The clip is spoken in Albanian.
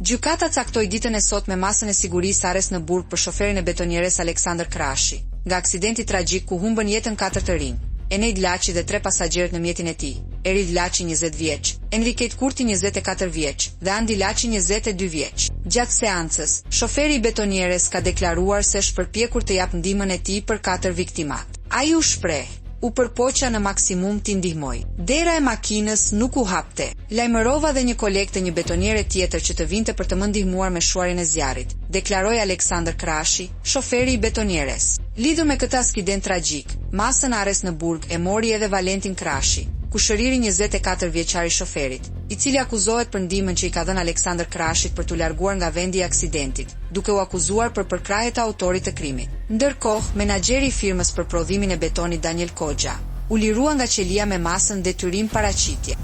Gjykata caktoi ditën e sotme masën e sigurisë arrest në burg për shoferin e betonieres Aleksandër Krashi, nga aksidenti tragjik ku humbën jetën 4 të rinj, Enej Dlaçi dhe 3 pasagerët në mjetin e tij, Eri Dlaçi 20 vjeç, Enriket Kurti 24 vjeç dhe Andi Laçi 22 vjeç. Gjatë seancës, shoferi i betonieres ka deklaruar se është përpjekur të japë ndihmën e tij për 4 viktimat. Ai u shpreh: "U përpoqja në maksimum t'i ndihmoj. Dera e makinës nuk u hapte. Lajmërova dhe një koleg të një betoniere tjetër që të vinte për të më ndihmuar me shuarjen e zjarrit", deklaroi Aleksandër Krashi, shoferi i betonieres. Lidhur me këtë aksident tragjik, masën arrest në burg e mori edhe Valentin Krashi, kushëriri 24 vjeçari shoferit, i cili akuzohet për ndihmën që i ka dhënë Aleksandër Krashit për t'u larguar nga vendi i aksidentit, duke u akuzuar për përkrahje të autorit të krimit. Ndërkohë, menaxheri i firmës për prodhimin e betonit Daniel Kogja u lirua nga qelia me masën detyrim paraqitje.